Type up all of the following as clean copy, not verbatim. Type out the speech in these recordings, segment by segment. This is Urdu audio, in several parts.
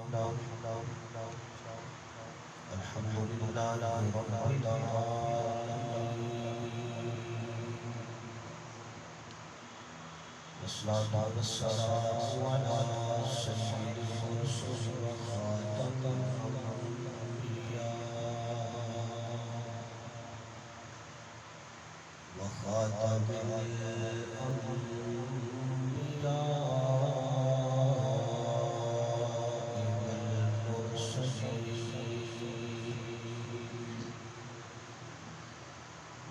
الحمد لله رب العالمين والصلاة والسلام على سيد المرسلين وخاتم الأنبياء وخاتم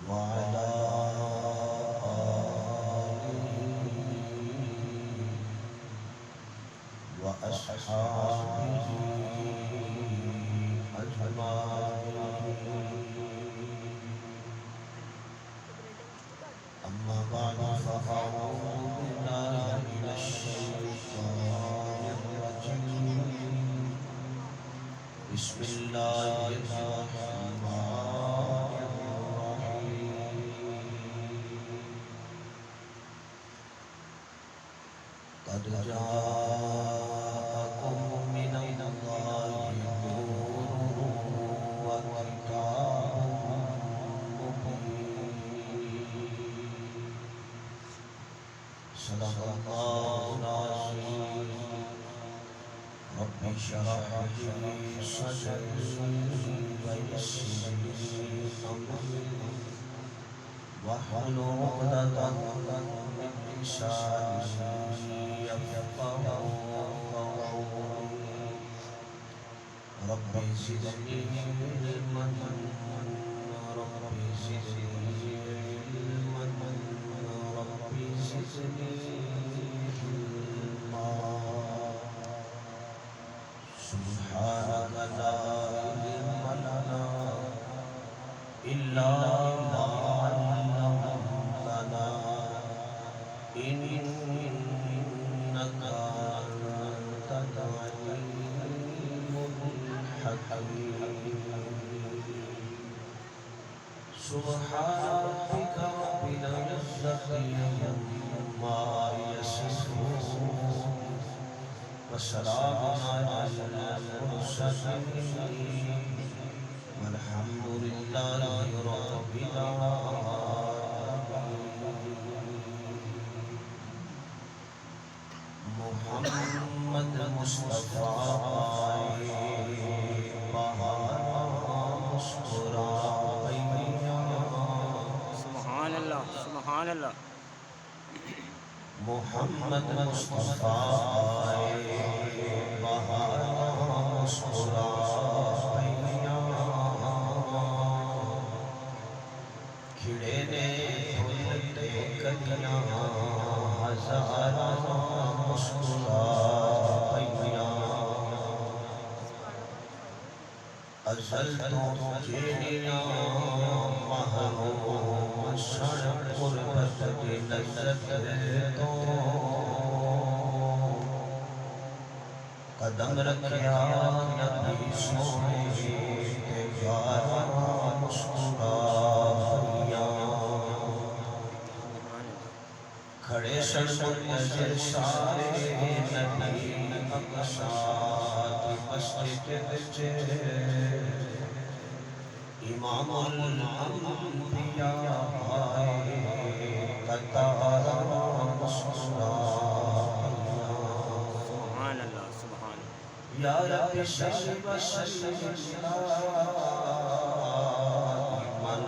وعلى آله وأصحابه أجمعين أما بعد فأعوذ بالله من الشيطان الرجيم بسم الله الرحمن قد جاءكم من الله نور وكتاب مبين صدق الله العظيم رب اشرح لي صدري ويسر لي أمري واحلل عقدة من لساني يفقهوا قولي رب زدني علما رب زدني علما رب زدني علما سبحانك لا علم لنا إلا ما علمتنا إنك أنت العليم الحكيم سبحان ربك رب العزة عما يصفون وسلام على المرسلين والحمد لله رب العالمين محمد مصطفى سبحان اللہ سبحان اللہ محمد مصطفى بہار مسکرایا کھڑے نے پھولتے کلیاں ہزاراں مسکرایا ازل تو کیڑیاں محروم سن قربت دی لذت تو قدم رکھیا نبی سونے تے یاراں مسکرایا کھڑے سن منتظر سارے نبی اقصی دی مسجد وچ امام الانبیاء آئے قطار مسکرایا سبحان اللہ سبحان اللہ یا رب صلی وسلم دائما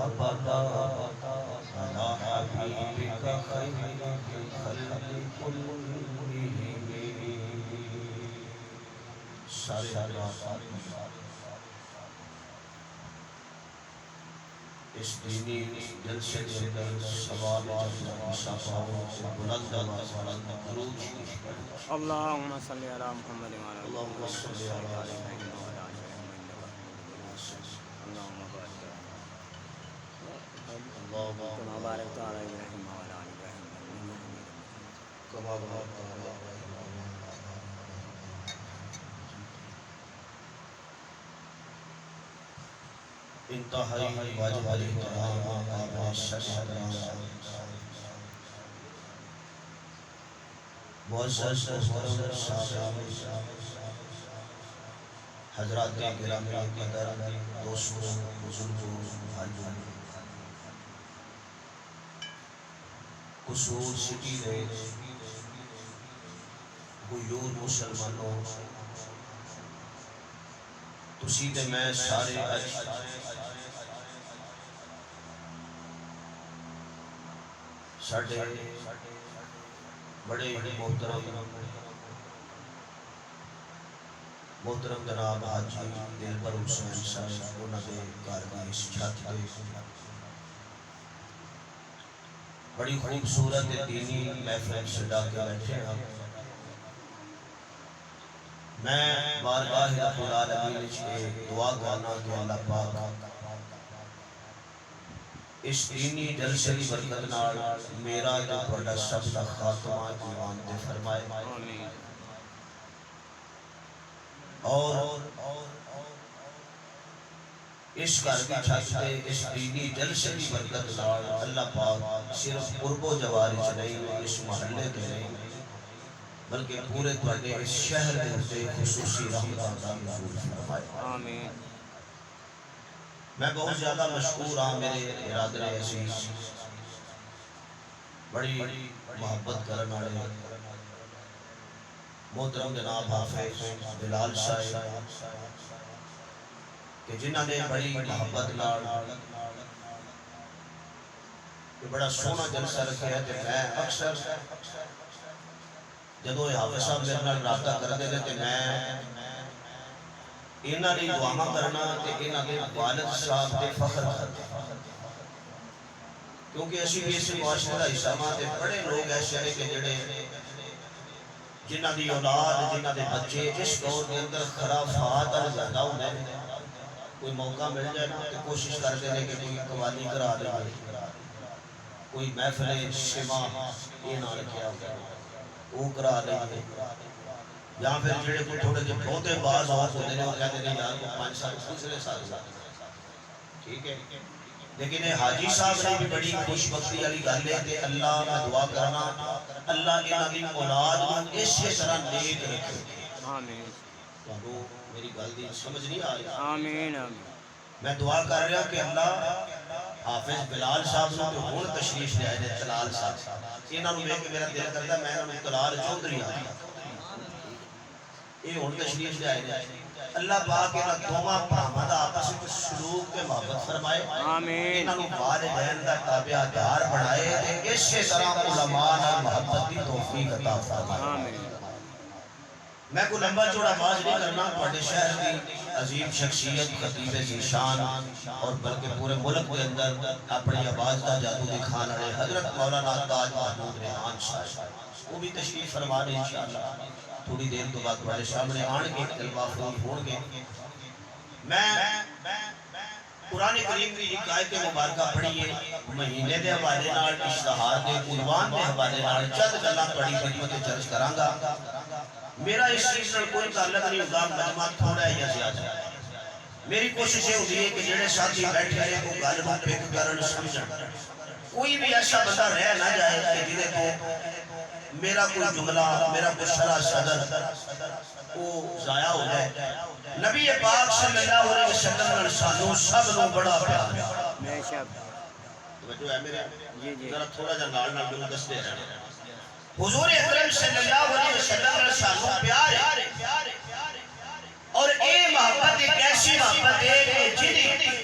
ابدا علی حبیبک خیر الخلق کلہم سارے اس دینی جلسے کے اندر سوال شفاعوں سے بلند آواز درود شریف پڑھیں اللہم صلی علی محمد وعلی آل اللہم محمد صلی علی اللہم بارک کما بارکت علی ابراہیم وعلی آل ابراہیم کما بارکت علی انتہائی واجب احترام قابل شرف معزز محترم صاحب حضرات گرامی قدر دوستوں بزرگوں بھائیوں، قصور سٹی نے غیور مسلمانوں تسی تے میں سارے اج ساڈے بڑے محترم جناب حاجی دلبر حسین صاحب انہاں دے گھر دی اس چھت تے بڑی خوبصورت دینی محفل سجا کے بیٹھے ہیں۔ میں بارگاہ رب العالمین سے دعا کرنا کہ اللہ پاک اس دینی جلسے کی برکت نال میرا تے تہاڈا سب دا خاتمہ ایمان دے فرمائے، اور اس گھر کی چھت تے اس دینی جلسے کی برکت نال اللہ پاک صرف قرب و جوار وچ نہیں، اس محلے تے نہیں بلکہ پورے تہاڈے اس شہر دے تے خصوصی رحمتاں دا نزول فرمائے۔ آمین۔ میں بہت زیادہ مشکور ہاں میرے برادر عزیز، بڑی محبت کرنے والے محترم جناب حافظ بلال صاحب کہ جنہاں نے بڑی محبت نال بڑا سونا جلسہ رکھا ہے۔ کہ میں اکثر جدوں حافظ صاحب میرے نال رابطہ کرتے ہیں کہ میں انہاں دی دعاواں کرنا تے انہاں دے والد صاحب تے فخر کرنا، کیونکہ اسی بھی اس معاشرے دا حصہ ہاں تے بڑے لوگ ایسے ہیں کہ جڑے جنہاں دی اولاد جنہاں دے بچے اس دور کے اندر خرافات اور زیادہ ہوندے ہیں، کوئی موقع مل جائے نا تو کوشش کرتے ہیں کہ کوئی قوالی کرا دے، کوئی محفل شمع یہ نہ رکھیا ہوگا وہ کرا دے، یا پھر جڑے کوئی تھوڑے جے بہتے باز ہوتے ہیں وہ کہتے ہیں یار کو 5 سال دوسرے سال ٹھیک ہے۔ لیکن حاجی صاحب نے بھی بڑی خوش بختی والی گل ہے کہ اللہ میں دعا کرنا اللہ انہاں دی اولاد کو اسی طرح نیک رکھے۔ آمین۔ تو میری گل دی سمجھ نہیں آ رہی؟ آمین آمین۔ میں دعا کر رہا کہ اللہ حافظ بلال صاحب نے تو ہون تشریف لے آئے نے، طلال صاحب انہاں نوں ویکھ کے میرا دل کردا میں انہاں نوں طلال چودھری آ یہ ہون تشریف لے آئے نے۔ اللہ پاک انہاں دوواں بھراواں دا آپس وچ سلوک تے محبت فرمائے، آمین۔ انہاں نوں والدین دا تابعدار بنائے تے اسی طرح علماء نال محبت دی توفیق عطا فرمائے۔ آمین۔ میں کوئی لمبا چوڑا باز نہیں کرنا، تہاڈے شہر دی عظیم شخصیت خطیب ذیشان اور بلکہ پورے ملک کے اندر اپنی آواز کا جادو دکھانے والے حضرت مولانا تاج محمود ریحان صاحب وہ بھی تشریف فرما دیں انشاءاللہ تھوڑی دیر تو بعد تمہارے سامنے آن کے کلمہ خوان ہون گے۔ میں قرآن کریم کی ایک آیت مبارکہ پڑھیے مہینے دے حوالے نال اشتہار دے عنوان دے حوالے نال چند گلاں تہاڈی خدمت وچ عرض کراں گا۔ میرا اس چیز نال کوئی تعلق نہیں ہوگا مجمع تھوڑا ہے یا زیادہ ہے، میری کوشش یہ ہوتی ہے کہ جڑے ساتھی بیٹھے ہیں وہ گل نوں پک کرن سمجھن، کوئی بھی ایسا بندہ رہ نہ جائے کہ جہدے کو میرا کوئی جملہ میرا کوئی شرح صدر وہ ضائع ہو جائے۔ نبی پاک صلی اللہ علیہ وسلم نے سانوں سب نوں بڑا پیار ہے۔ بے شک۔ توجہ ہے میرے؟ جی جی۔ ذرا تھوڑا جا نال نال مینوں دستے رہنا۔ حضور اکرم صلی اللہ علیہ وسلم نے سانوں پیار ہے، اور اے محبت ایک ایسی محبت ہے کہ جنہیں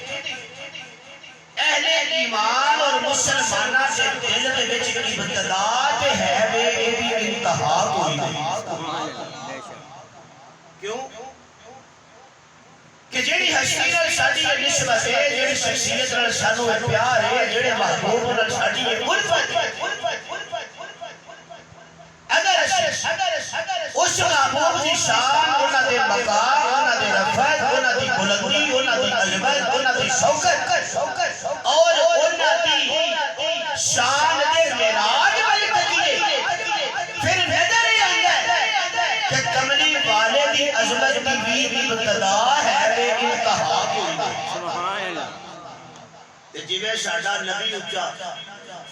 اہل ایمان اور مسلمانہ سے دل دے وچ ابتدا تے ہے وے ایدی انتہا کوئی نہیں۔ کیوں؟ کہ جیڑی ہستی نال ساڈی نسبت ہے، جیڑی شخصیت نال سانوں پیار ہے، جیڑے محبوب نال ساڈی الفت ہے، اگر اس محبوب دی شان انہاں دے مقام انہاں دے رفعت انہاں دی بلندی انہاں دی عظمت انہاں دی شوکت اور انہاں دی شان دے معراج والے تکیے پھر نظر ہی آندا ہے کہ کملی والے دی عظمت دی بھی ابتدا ہے تے انتہا کوئی نہیں۔ سبحان اللہ۔ تے جویں ساڈا نبی اونچا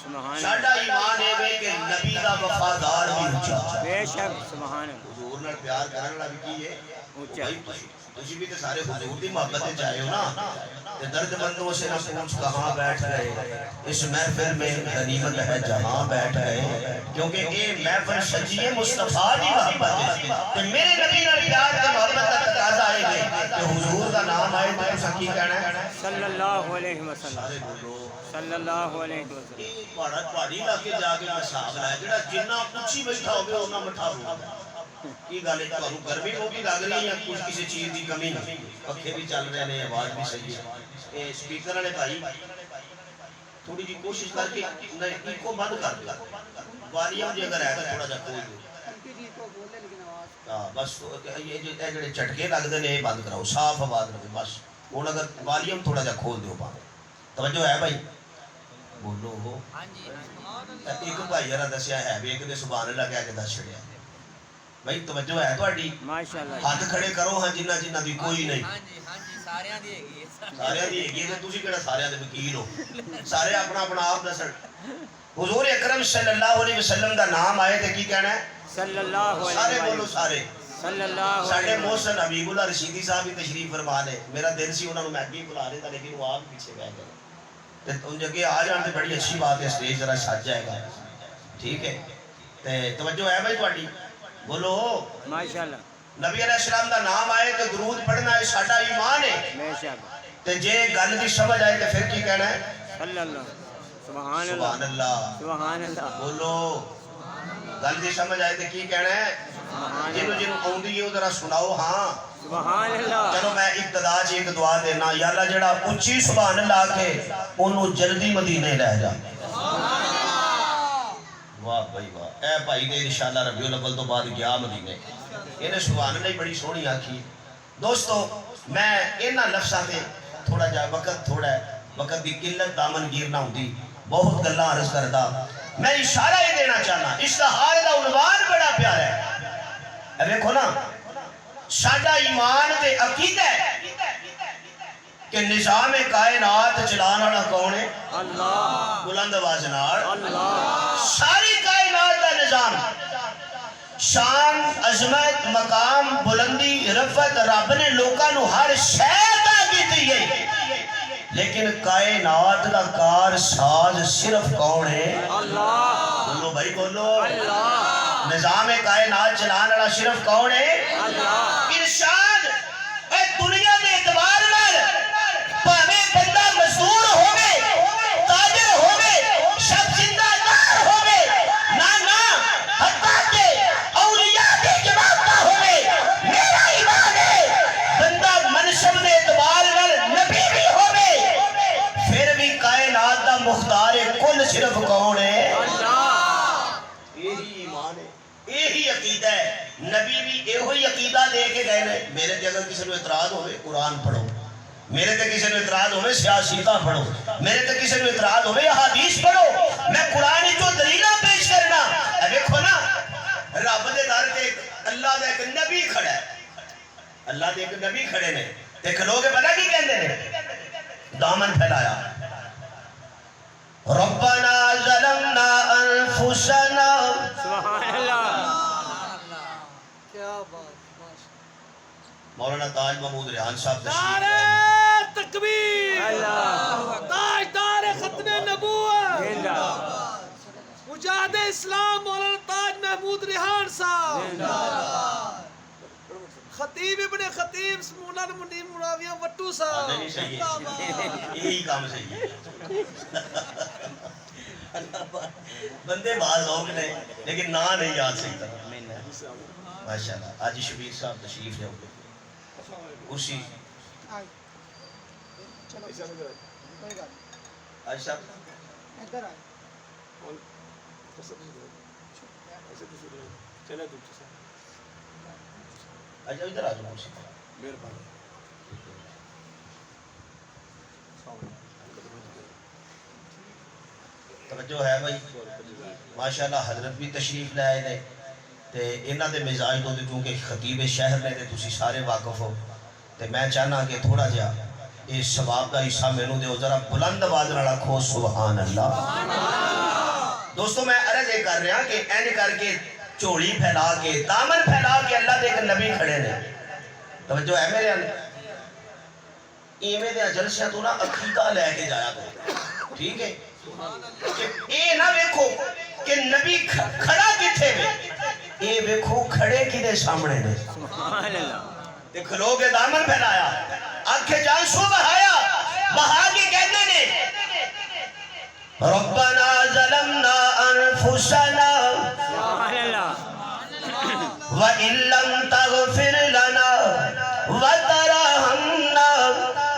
سبحان ساڈا ایمان ہے کہ نبی دا وفادار بھی اونچا۔ بے شک۔ سبحان اللہ۔ حضور نال پیار کرن والا بھی کی ہے اونچا تجھے بھی تو سارے حضور دی محبت وچ آئے ہو نا تے درد مندوں سے نہ پوچھ کہاں بیٹھ گئے اس محفل میں غنیمت ہے جہاں بیٹھ گئے کیونکہ اے محفل سجی مصطفیٰ دی محبت ہے تے میرے نبی نال پیار تے محبت دا تقاضا آئے گا کہ حضور دا نام آئے تے تساں کی کہنا ہے صلی اللہ علیہ وسلم سارے بولو صلی اللہ علیہ وسلم یہ پہاڑی علاقے جا کے مساق ہے جڑا جنہ اونچی بیٹھا ہوگے انہاں مٹھا ہوگا کی گل ہے تانوں گرمی وہ بھی لگ رہی ہے کچھ کسی چیز دی کمی نہیں پکھے بھی چل رہے ہیں آواز بھی صحیح ہے اے سپیکر والے بھائی تھوڑی جی کوشش کر کے نہیں ایکو بند کر دو والیوم جی اگر ہے تو تھوڑا جا کھول دو ہاں بس یہ جڑے چٹکے لگدے نے بند کراؤ صاف آواز لگے بس ہن اگر والیوم تھوڑا جا کھول دیو پا توجہ ہے بھائی بولو ہو ایک بھائی ذرا دسیا ہے بھی ایک دے سبحان اللہ کہہ کے دس چھڑیا بھائی توجہ ہے تہاڈی ماشاءاللہ ہاتھ کھڑے کرو ہاں جنہ جنہ دی کوئی نہیں ہاں جی سارے دی ہےگی سارے دی ہےگی تے تسی کیڑا سارے دے وکیل ہو سارے اپنا اپنا آپ دسن حضور اکرم صلی اللہ علیہ وسلم دا نام آئے تے کی کہنا ہے صلی اللہ علیہ سارے وسلم بولو سارے صلی اللہ ساڈے علیہ وسلم محسن حبیب اللہ رشیدی صاحب بھی تشریف فرما لے میرا دل سی انہاں نوں میں اگے بلا لیتا لیکن وہ آپ پیچھے بیٹھ گئے تے ان جگہ آ جان تے بڑی اچھی بات ہے سٹیج ذرا سج جائے گا ٹھیک ہے تے توجہ ہے بھائی تہاڈی بولو ماشاءاللہ نبی علیہ السلام دا نام آئے تے درود پڑھنا ہے ساڈا ایمان ہے بے شک تے جے گل دی سمجھ آئے تے پھر کی کہنا ہے صلی اللہ سبحان سبحان اللہ اللہ سبحان اللہ بولو گل دی سمجھ آئے تے کی کہنا ہے سبحان جنوں جنوں اوندی ہے ذرا سناؤ ہاں سبحان اللہ چلو میں ابتدا چ ایک دعا دینا یا اللہ جڑا اونچی سبحان اللہ کے اونوں جلدی مدینے لے جا واہ بھائی واہ اے بھائی دے انشاءاللہ ربیع الاول تو بعد گیا مدینے انہیں سبحان اللہ بڑی سونی آکھی دوستو میں انہاں لفظاں تے تھوڑا جا وقت تھوڑا ہے وقت دی قلت دامن گیر نہ ہوندی بہت گلاں عرض کردا میں اشارہ یہ دینا چاہنا اشتہار دا عنوان بڑا پیارا ہے اے دیکھو نا ساڈا ایمان تے عقیدہ ہے کہ نظام کائنات چلان والا کون ہے اللہ بلند آواز نال اللہ ساری کائنات کا نظام شان عظمت مقام بلندی رفعت رب نے لوکاں نو ہر شے عطا کیتی ہے لیکن کائنات کا کار ساز صرف کون ہے اللہ بولو بھائی بولو اللہ نظام کائنات چلان والا صرف کون ہے اللہ ارشاد اے دنیا دے اعتبار نال بھاویں بندہ مزدور ہوے تاجر ہوے شب زندہ دار ہوے نہ حتیٰ کہ اولیاء دی جماعت کا ہوے میرا ایمان ہے بندہ منصب دے اعتبار نال نبی بھی ہوے پھر بھی کائنات دا مختار کل صرف کون ہے اللہ یہی ایمان ہے یہی عقیدہ ہے نبی بھی یہی عقیدہ لے کے گئے نے میرے تے اگر کسی نے اعتراض ہوئے قرآن پڑھو میرے تے کسی نے اعتراض ہوئے سیاسیتاں پڑھو میرے تے کسی نے اعتراض ہوئے حدیث پڑھو میں قرآن جو دلیلہ پیش کرنا اے دیکھو نا رب دے در تے اللہ دے ایک نبی کھڑا ہے اللہ دے ایک نبی کھڑے نے تے کھلوگے پتہ کی کہندے نے دامن پھیلایا ربنا ظلمنا انفسنا سبحان اللہ مولانا تاج محمود ریحان صاحب تشریف نعرہ تکبیر اللہ تاجدار ختم نبوت زندہ مجاہد اسلام مولانا تاج محمود ریحان صاحب زندہ خطیب ابن خطیب مولانا منیر معاویہ وٹو صاحب نہیں صحیح ہے یہی کام صحیح ہے بندے بعض لوگ نے لیکن نا نہیں یاد سکتا ماشاءاللہ آج شبیر صاحب تشریف لے ہوئے کرسی آج صاحب آج ادھر آ جاؤ کرسی توجہ ہے بھائی ماشاءاللہ حضرت بھی تشریف لے آئے نے تے انہاں دے مزاج تو کیونکہ خطیب شہر نے تے تسی سارے واقف ہو تے میں چاہنا کہ تھوڑا جہا اس ثواب کا حصہ مینوں دیو ذرا بلند آواز نال آکھو سبحان اللہ دوستو میں عرض یہ کر رہا کہ این کر کے چوڑی پھیلا کے دامن پھیلا کے اللہ دے ایک نبی کھڑے نے توجہ ہے میرے اندر ایویں دے جلسیاں تو نا عقیدہ لے کے جایا کرو ٹھیک ہے کہ اے نہ ویکھو کہ نبی کھڑا کتھے وے اے ویکھو کھڑے کدے سامنے نے سبحان اللہ تے کھلو کے دامن پھیلایا آنکھیں جانسو بہایا بہا کے کہتے نے ربنا ظلمنا انفسنا سبحان اللہ وَإِن لَّمْ تَغْفِرْ لَنَا وَتَرْحَمْنَا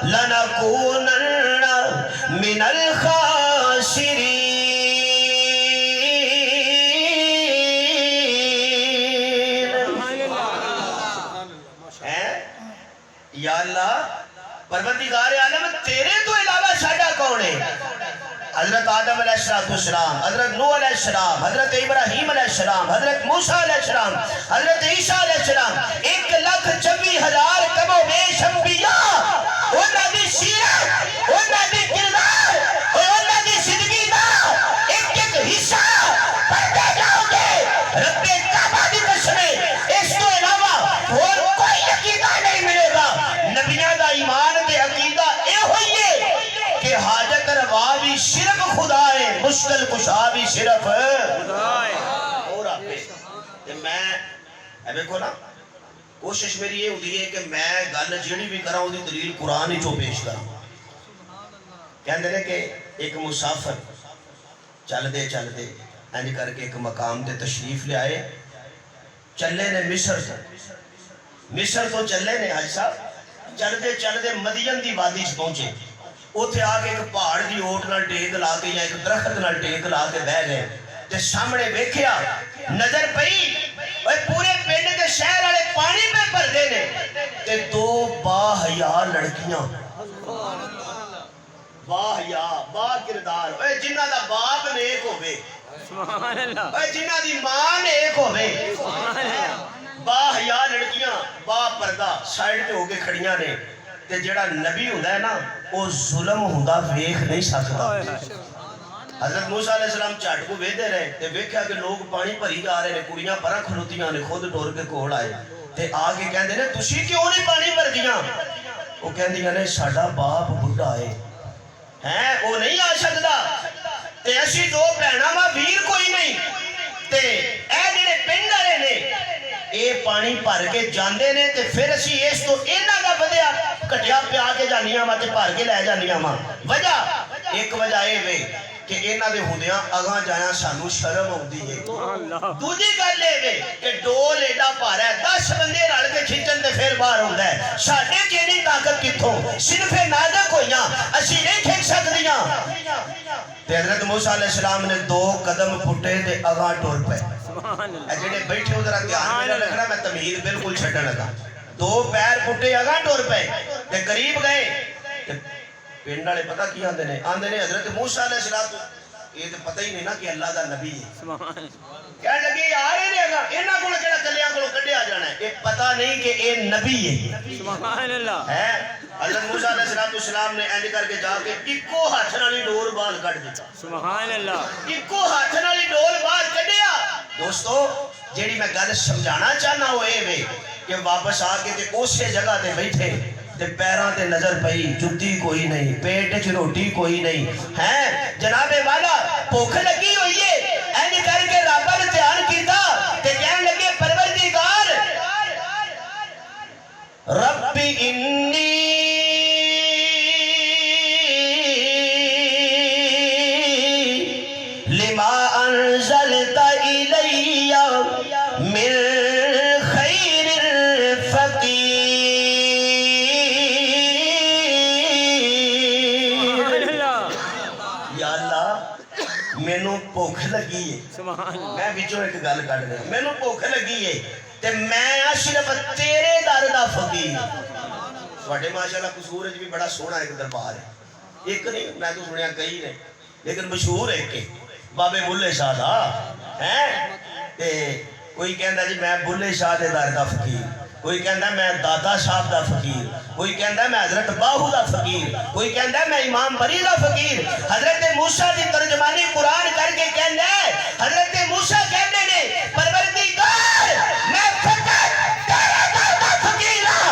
لَنَكُونَنَّ مِنَ الْخَاسِرِينَ یا اللہ پروردگار عالم تیرے تو علاوہ ساڈا کون ہے حضرت آدم علیہ السلام حضرت نوح علیہ السلام حضرت ابراہیم علیہ السلام حضرت موسیٰ علیہ السلام حضرت عیسیٰ علیہ السلام 1,26,000 کم و بیش انبیاء انہاں دی سیرت انہاں دی کردار انہاں دی زندگی دا ایک ایک حصہ پڑھتے جاؤ گے رب کعبہ دی قسم اس کو علاوہ اور کوئی عقیدہ نہیں ملے گا نبیوں دا ایمان تے عقیدہ اے ہوئی ہے کہ حاجت روا بھی صرف خدا ہے مشکل کشا بھی صرف خدا ہے اور آپ ہے میں دیکھو نا کوشش میری یہ ہوتی ہے کہ میں گل جیڑی بھی کرا ہوں دی دلیل قرآن ہی چو پیش کرا کہندے نے کہ ایک مسافر چل دے اینج کر کے ایک مقام تے تشریف لے آئے چلے نے مصر تو چلے نے حاج صاحب چل دے مدین دی وادی سے پہنچے اوتھے آگے ایک پہاڑ دی اوٹ نال ٹیک لا کے یا ایک درخت نال ٹیک لا کے بہ گئے تے سامنے ویکھیا نظر پئی اوے پورے پنڈ تے شہر والے پانی پہ بھردے نے تے 2 باحیا لڑکیاں باحیا با کردار اوے جنہاں دا باپ نیک ہوے سبحان اللہ اوے جنہاں دی ماں نیک ہوے سبحان اللہ باحیا لڑکیاں با پردہ سائیڈ تے ہو کے کھڑیاں نے تے جڑا نبی ہوندا ہے نا او ظلم ہوندا ویکھ نہیں سکدا حضرت موسیٰ علیہ السلام چاٹ کو ویدے رہے تے ویکھیا کہ لوگ پانی بھری جا رہے نے کڑیاں پرا کھلوتیاں نے خود ٹور کے کول آئے تے آگے کہندے نے تسی کیوں نہیں پانی بھر دیاں او کہندیاں نے ساڈا باپ بڈھا ہے ہیں او نہیں آ سکدا تے اسی 2 بہناں وا ویر کوئی نہیں تے اے جڑے پنڈ والے نے اے پانی بھر کے جاندے نے تے پھر اسی اس تو انہاں دا ودیا کٹیا پیا کے جانیاں وا تے بھر کے لے جانیاں وا وجہ ایک وجہ اے وے کہ انہاں دے ہوندیاں اگاں جایا سانو شرم آندی ہے اللہ دوجی گل اے وے کہ ڈول ایڈا بھارا ہے 10 بندے رل کے کھچن تے پھر باہر ہوندا ہے ساڈے چ طاقت کتھوں صرف نازک ہویاں اسی نہیں کھچ سکدیاں تے حضرت موسیٰ علیہ السلام نے 2 قدم پھٹے تے اگاں ٹر پے سبحان اللہ اے جڑے بیٹھے ہو ذرا دھیان میرا رکھنا میں تمہید بالکل چھڈن لگا 2 پیر پھٹے اگاں ٹر پے تے قریب گئے پنڈ والے پتہ کی آندے نے حضرت موسیٰ علیہ السلام یہ تو پتہ ہی نہیں نا کہ اللہ دا نبی ہے سبحان کہنے لگے یار یہ رہے گا انہاں کول کیڑا کلیاں کولوں کڈیا جانا ہے یہ پتہ نہیں کہ یہ نبی ہے سبحان اللہ ہے حضرت موسیٰ علیہ السلام نے اینج کر کے جا کے اکو ہاتھ نالی ڈور بال کٹ دیتا سبحان اللہ اکو ہاتھ نالی ڈور بال کڈیا دوستو جیڑی میں گل سمجھانا چاہنا وہ اے وے کہ واپس آ کے تے اسی جگہ تے بیٹھے تے پیراں تے نظر پئی جُتی کوئی نہیں پیٹ وچ روٹی کوئی نہیں ہے جناب والا بھوک لگی ہوئی ہے اینج کر کے رب نے دھیان کیتا تے کہن لگے پروردگار رب انی لما انزلت الی من خیر فقیر یا اللہ مینوں بھوک لگی ہے سبحان اللہ میں وچوں ایک گل کڈ رہا مینوں بھوک لگی ہے تے میں صرف تیرے در دا فقیر تواڈے ماشاءاللہ قصور وچ بھی بڑا سوہنا ایک دربار ہے ایک نہیں میں تو سنیا کئی نے لیکن مشہور ایک ہے بابے بلے شاہ دا ہیں تے کوئی کہندا جی میں بلے شاہ دے در دا فقیر کوئی کہندا میں دادا صاحب دا فقیر کوئی کہندا میں حضرت باہو دا فقیر کوئی کہندا میں امام بری دا فقیر حضرت موسیٰ دی ترجمانی قرآن کر کے کہندا ہے حضرت موسیٰ کہندے نے پروردگار میں فقط تیرے در دا فقیر ہاں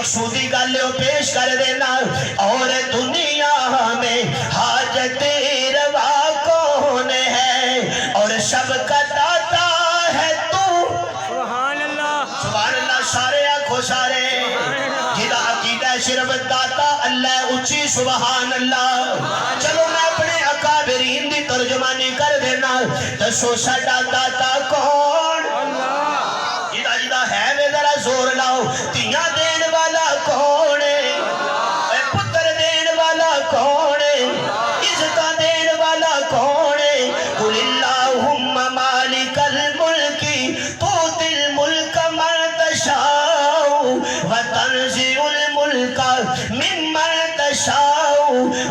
مقصودی گل پیش کر دینا اور دنیا میں حاجت روا کون ہے اور سب کا داتا ہے تو سبحان اللہ سبحان اللہ سارے آنکھوں سارے جدا عقیدہ صرف داتا اللہ اچھی سبحان اللہ چلو میں اپنے اکابرین دی ترجمانی کر دینا دسو ساڈا داتا کون جدا جدا ہے میں ذرا زور لاؤ تیاں دین والا کون ہے اے پتر دین والا کون ہے عزتاں دین والا کون ہے قل اللہم مالک الملک تؤتی الملک من تشاء وتنزع الملک ممن تشاء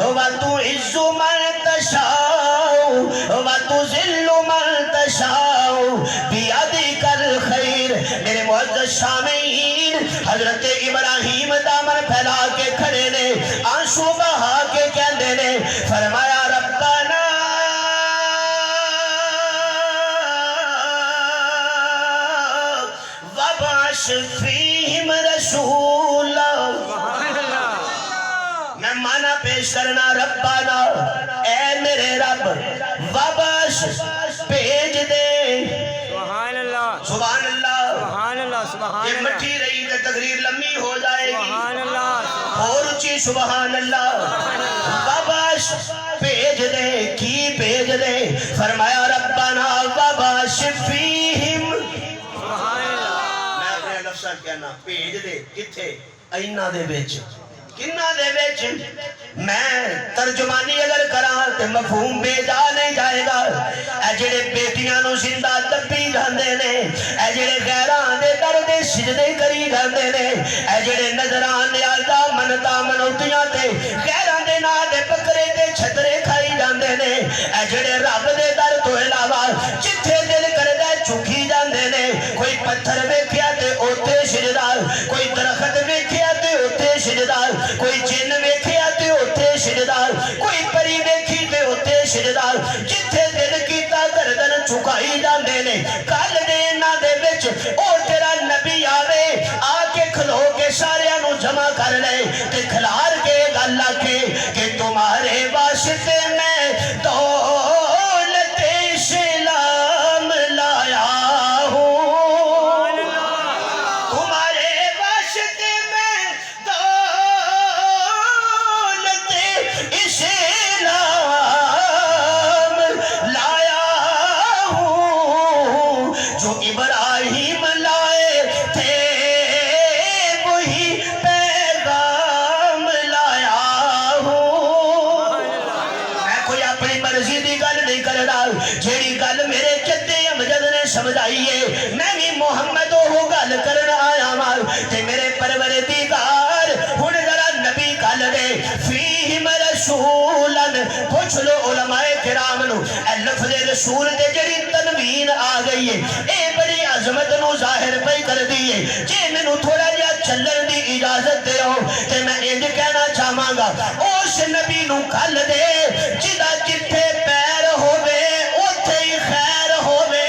وتعز من تشاء وتذل من تشاء بیدک الخیر میرے معزز سامعین حضرت ابراہیم دامن پھیلا کے کھڑے نے آنسو بہا کے کہندے نے فرمایا ربنا وابعث فیہم رسولا میں مانا پیش کرنا ربنا اے میرے رب وابعث بھیج دے سبحان اللہ سبحان اللہ سبحان اللہ سبحان یہ اللہ مٹھی رہی تو تقریر لمبی ہو جائے گی سبحان اللہ اور اچھی سبحان اللہ وابعث بھیج دے کی بھیج دے فرمایا ربنا وابعث فیہم سبحان اللہ میں اپنے لفظاں کہنا بھیج دے کتھے اینا دے بیچ کنہ دے بیچ میں ترجمانی اگر کراں تے مفہوم بے جا نہیں جائے گا اے جڑے بیٹیاں نو زندہ دبی جاندے نے اے جڑے غیراں دے در دے سجدے کری جاندے نے اے جڑے نظراں نیازاں منتاں منوتیاں تے غیراں دے نال دے بکرے تے چھترے کھائی جاندے نے اے جڑے رب دے در تو علاوہ جتھے دل کردا چکی جاندے نے کوئی پتھر ویکھیا تے اوتے سجدہ کوئی درخت ویکھیا تے اوتے سجدہ کوئی جن ویکھیا تے اوتے سجدہ کوئی پری ویکھی تے اوتے سجدہ جتھے دل کیتا گردن چکائی جاندے نے کل دے انہاں دے وچ او تیرا نبی آوے آ کے کھلو کے ساریاں نو جمع کر لے تے کھلار کے گل کے کہ تمہارے واسطے میں دولت اسلام لایا ہوں تمہارے واسطے میں دولت اسلام لایا ہوں جو ابراہیم لائے تھے وہی پیغام لایا ہوں میں کوئی اپنی مرضی دی گل نہیں کر رہا جیڑی گل میرے جدے امجد نے سمجھائیے میں بھی محمد ہو گل کرنا آیا مال تے میرے پروردگار ہن ذرا نبی گل دے فیہم رسولن پوچھ لو علماء کرام نو اے لفظ رسول دے جڑی تنوین آ گئی ہے اے بڑی عظمت نو ظاہر پئی کر دیئے جے مینوں تھوڑا جہا چلن دی اجازت دیو تے میں انج کہنا چاہواں گا اس نبی نو گل دے جدا جتھے پیر ہووے اوتھے ہی خیر ہووے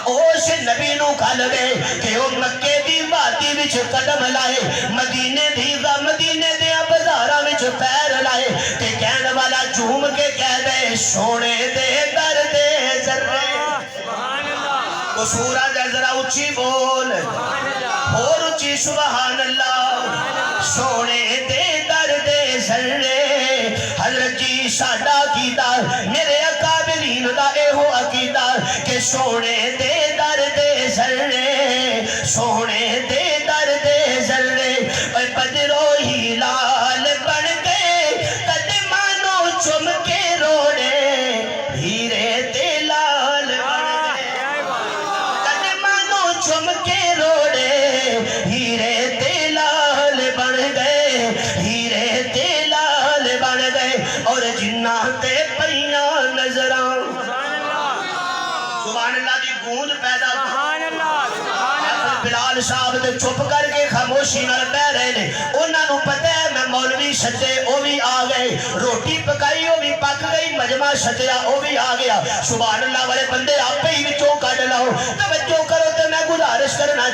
اس نبی نو گل دے کہ او مکے دی وادی وچ قدم لائے مدینے دے بازاراں وچ پیر لائے تے کہن والا جھوم کے کہہ دے سونے دے در دے ذرے سبحان اللہ وہ سورج ہے ذرا اچھی بول اور اچھی سبحان اللہ سونے دے در دے ذرے حضرت جی ساڈا عقیدہ میرے اکابرین دا اے ہو عقیدہ کہ سونے دے در دے ذرے سونے دے در دے ذرے اے بدرو ہی لال بن گئے قدمانوں چم کے روڑے ہیرے تے لال بن گئے قدمانوں چم کے روڑے ہیرے تے لال بن گئے ہیرے تے لال بن گئے اور جنہ تے پریاں نظراں سبحان اللہ دی گونج پیدا سبحان اللہ سبحان اللہ بلال صاحب تے چپ کر کے خاموشی نال بیٹھ رہے نے انہاں نوں پتہ ہے میں مولوی سجے او بھی آ گئے روٹی پکائی او بھی پک گئی مجمع سجیا او بھی آ گیا سبحان اللہ والے بندے آپ ہی وچوں کڈ لاؤ توجہ کرو تے میں گزارش کرنا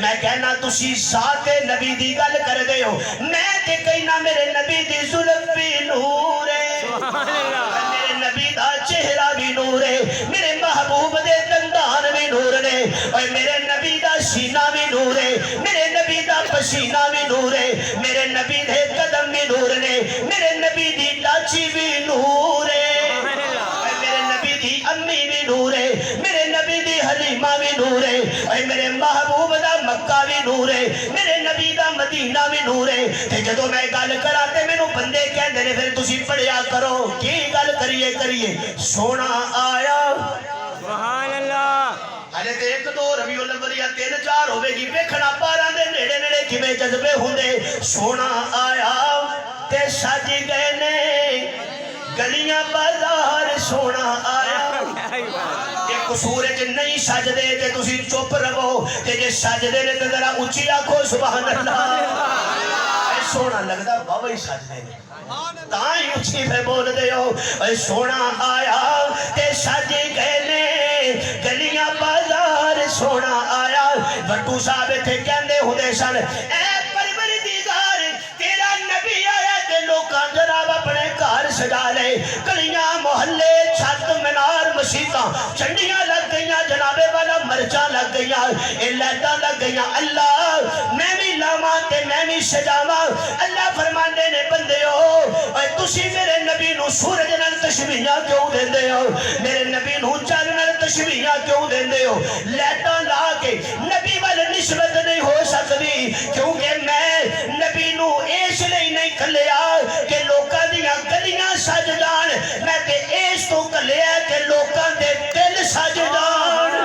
میں کہنا تسی ذات نبی دی گل کر دے ہو میں تے کہنا میرے نبی دی زلفی نور ہے سبحان اللہ میرے نبی دا چہرہ بھی نور ہے میرے محبوب دے دندان بھی نور نے اور میرے نبی دا سینہ بھی نور ہے میرے نبی دا پسینہ بھی نور ہے میرے نبی دے قدم بھی نور نے میرے نبی دی لاچی بھی نور ہے میرے نبی دی امی بھی نور ہے میرے نبی دی حلیمہ بھی نور ہے اور میرے محبوب دا مکہ بھی نور ہے میرے نبی دا مدینہ بھی نور ہے تے جدو میں گل کرا تے مینوں بندے کہندے نے پھر تسی پڑھیا کرو کی گل کریے سونا آیا سبحان اللہ ہلے تے ایک دو ربیع الاول یا 3-4 ہوے گی ویکھنا 12 دے نیڑے نیڑے کیویں جذبے ہوندے سونا آیا تے سج گئے نے گلیاں بازار سونا آیا تے قصور وچ نہیں سجدے تے تسی چپ رہو تے جے سجدے نے تے ذرا اونچی آکھو سبحان اللہ اے سونا لگدا بابا ہی سجدے نے تاں ہی اونچی پہ بول دے ہو اے سونا آیا تے سج گئے نے گلیاں بازار سونا آیا بٹو صاحب تے کہندے ہوندے سن اے پروردگار تیرا نبی آیا تے لوکاں جناب اپنے گھر سجا لے گلیاں محلے چھت مینار مسجداں چنڈیاں لگ گئیاں جناب والا مرچاں لگ گئیاں اے لائٹاں لگ گئیاں اللہ میں بھی لاواں تے میں بھی سجاواں اللہ فرماندے نے بندیو اے تسی میرے نبی نو سورج نال تشبیہاں کیوں دیندے ہو میرے نبی نو چاند نال تشبیہاں کیوں دیندے ہو لائٹاں لا کے نبی وال نسبت نہیں ہو سکتی کیونکہ میں نبی نو اس لیے نہیں کھلیا کہ لوکاں دیاں گلیاں سج جان میں تے اس تو کھلیا کہ لوکاں دے دل سج جان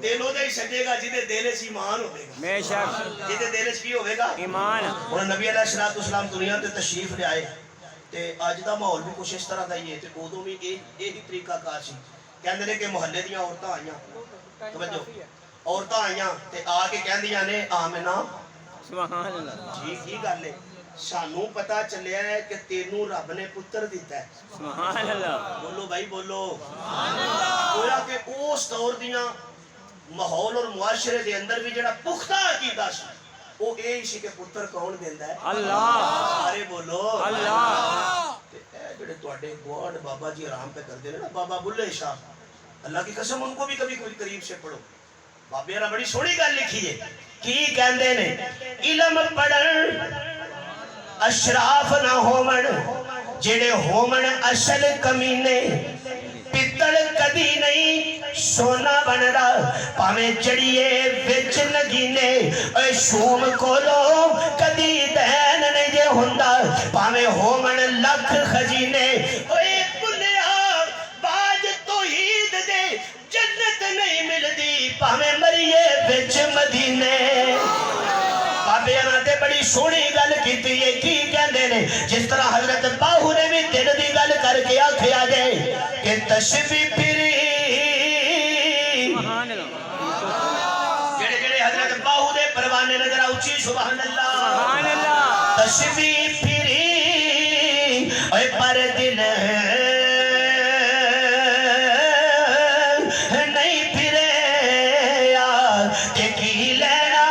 دلوں دے ہی سجے گا جدے دل وچ ایمان ہوے گا بے شک جدے دل وچ کی ہوے گا ایمان اور نبی علیہ الصلوۃ والسلام دنیا تے تشریف لے آئے تے اج دا ماحول بھی کچھ اس طرح دا ہی ہے تے اودوں بھی یہی طریقہ کار سی کہندے نے کہ محلے دیاں عورتاں آئیاں توجہ عورتاں آئیاں تے آ کے کہندیاں نے آمنہ سبحان اللہ جی کی گل ہے سانوں پتہ چلیا ہے کہ تینوں رب نے پتر دیتا ہے سبحان اللہ بولو بھائی بولو سبحان اللہ گویا کہ اس دور دیاں ماحول اور معاشرے دے اندر بھی جڑا پختہ عقیدہ سی وہ یہ سی کہ پتر کون دیندا ہے اللہ سارے بولو اللہ تے اے جڑے تواڈے گوڑ بابا جی آرام پہ کردے نے نا بابا بلے شاہ اللہ کی قسم ان کو بھی کبھی کوئی قریب سے پڑھو بابے نے بڑی سونی گل لکھی ہے کی کہندے نے علم پڑھن اشراف نہ ہومن جڑے ہومن اصل کمینے پتل کدی نہیں سونا بن رہا پاویں چڑیے وچ نگینے اے شوم کولو کدی دین نہیں جے ہوندا پاویں ہومن لکھ خزینے اے بلیا باج توحید دے جنت نہیں ملدی پاویں مریے وچ مدینے بابے انہاں تے بڑی سونی گل کیتی ہے کی کہندے نے جس طرح حضرت باہو نے بھی دل دی گل کر کے آکھیا جائے کہ تشبیہ پھری سبحان اللہ جڑے جڑے حضرت باہو دے پروانے نظر اونچی سبحان اللہ سبحان اللہ تشبیہ پھری اے پر دل نہیں پھرے یار کہ کی لینا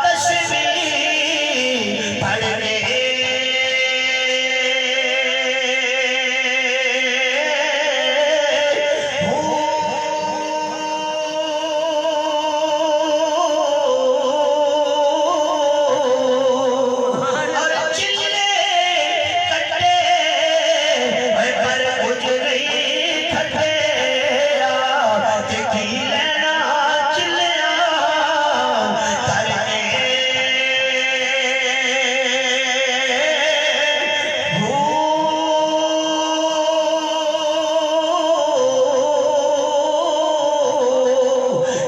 تشبیہ پڑھ کے اور چلے کٹے پر کچھ نہیں کھٹے کہ کی لینا چلیا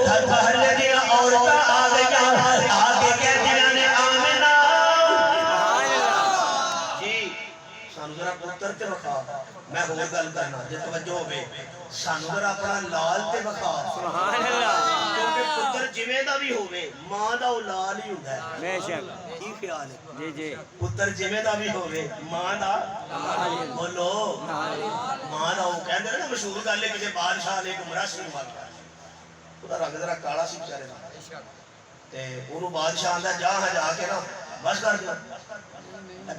کر محلے دیا عورتاں آ گئیاں آگے کہندیاں نے آمنہ جی سانو ذرا پتر تے وکھا میں ہور گل کرنا جے توجہ ہوے سانو ذرا اپنا لال تے وکھا سبحان اللہ کیونکہ پتر جویں دا بھی ہوے ماں دا او لال ہی ہوندا ہے بے شک کی خیال ہے جی جی پتر جویں دا بھی ہوے ماں دا بولو ماں دا او کہندے نا مشہور گل ہے کہ بادشاہ نے ایک مرا سی ماریا ਉਹਦਾ ਰੰਗ ਜ਼ਰਾ ਕਾਲਾ ਸੀ ਵਿਚਾਰੇ ਦਾ ਤੇ ਉਹਨੂੰ ਬਾਦਸ਼ਾਹ ਆਂਦਾ ਜਾ ਹਜਾ ਕੇ ਨਾ ਬਸ ਕਰ ਦਿਓ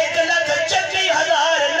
1,26,000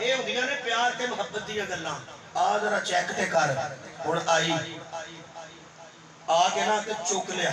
ਇਹ ਹੁੰਦੀਆਂ ਨੇ ਪਿਆਰ ਤੇ ਮੁਹੱਬਤ ਦੀਆਂ ਗੱਲਾਂ ਆ ਜਰਾ ਚੈੱਕ ਤੇ ਕਰ ਹੁਣ ਆਈ ਆ ਕੇ ਨਾ ਤੇ ਚੁੱਕ ਲਿਆ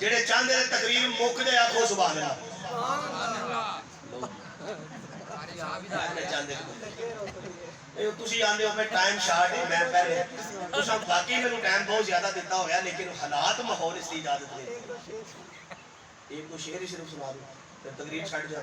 ਜਿਹੜੇ ਚਾਹੁੰਦੇ ਨੇ ਤਕਰੀਰ ਮੁੱਕ ਜਾਏ ਆਖੋ ਸੁਭਾਨ ਅੱਲਾਹ ਇਹ ਤੁਸੀਂ ਆਂਦੇ ਹੋ ਮੈਂ ਟਾਈਮ ਸ਼ਾਰਟ ਹੈ ਮੈਂ ਪਹਿਲੇ ਤੁਸੀਂ ਬਾਕੀ ਮੈਨੂੰ ਟਾਈਮ ਬਹੁਤ ਜ਼ਿਆਦਾ ਦਿੱਤਾ ਹੋਇਆ ਲੇਕਿਨ ਹਾਲਾਤ ਮਾਹੌਲ ਇਸ ਦੀ ਇਜਾਜ਼ਤ ਦੇ ਇਹ ਕੋਈ ਸ਼ੇਰ ਹੀ ਸਿਰਫ ਸੁਣਾ ਦੋ ਫਿਰ ਤਕਰੀਰ ਛੱਡ ਜਾ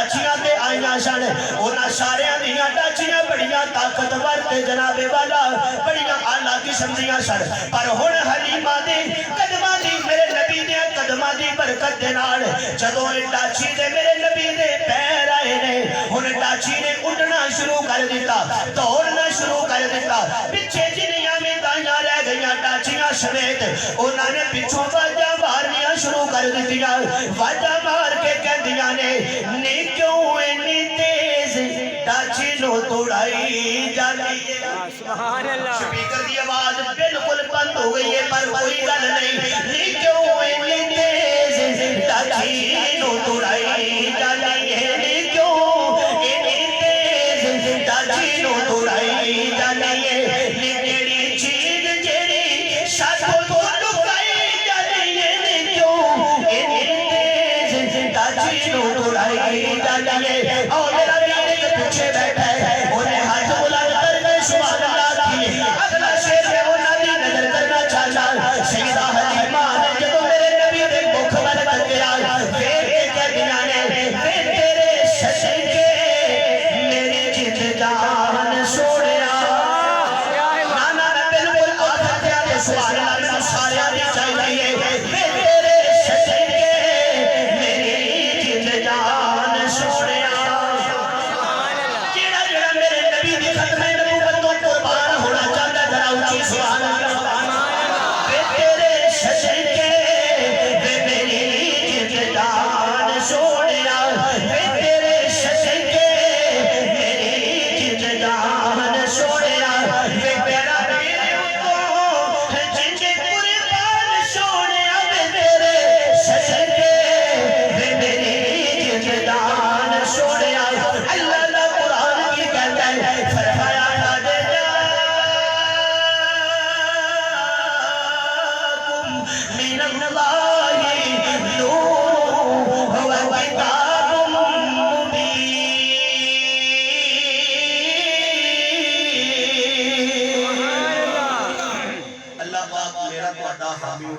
ڈاچیاں تے آئیاں سن انہاں ساریاں دیاں ڈاچیاں بڑیاں طاقتور تے جناب والا بڑیاں اعلیٰ قسم دیاں سن پر ہن حلیمہ دے قدماں دی میرے نبی دے قدماں دی برکت دے نال جدوں ڈاچی دے میرے نبی دے پیر آئے نے ہن ڈاچی نے اڑنا شروع کر دیتا دوڑنا شروع کر دیتا پیچھے جنیاں میں دائیاں رہ گئیاں ڈاچیاں سمیت انہاں نے پیچھوں واجاں مارنیاں شروع کر دیتیاں واجاں مار کے کہندیاں نے کیوں اتنی تیز ڈاچی نو توڑائی جاتی ہے سبحان اللہ سپیکر دی آواز بالکل بند ہو گئی ہے پر کوئی گل نہیں کیوں اتنی تیز ڈاچی نو توڑائی جاتی ہے کیوں اتنی تیز ڈاچی نو توڑائی جاتی ہے جیڑی چیز جیڑی ساتھوں تو لکائی جاتی ہے کیوں اتنی تیز ڈاچی نو توڑائی جاتی ہے اور میرا ویر کے پیچھے بیٹھا ہے انہیں ہاتھ بلند کر کے سبحان اللہ کی اگلا شیر میں انہاں دی نظر کرنا چاہتا سیدہ حلیمہ نے جب میرے نبی دے مکھ بل کر گیا پھر کے کہہ دیا نے پھر تیرے صدقے میری جت جان سوڑیا نانا میں بالکل آخر دیا کہ سبحان اللہ میں سارے آدھی چاہیے پھر تیرے صدقے میری جت جان سوڑیا جیڑا جیڑا میرے نبی دی ختم نبوت تو قربان ہونا چاہتا ذرا اونچی سبحان اللہ بے تیرے صدقے بے میری جت جان سوڑیا بے تیرے صدقے میری جت جان سوڑیا بے تیرا میرے اتوں جن کے قربان سوڑیا بے تیرے صدقے بے میری جت جان سوڑیا اللہ اللہ قرآن کی کہتا ہے فرمایا دے من اللہ نور و کتاب مبین اللہ پاک میرا بڑا حامی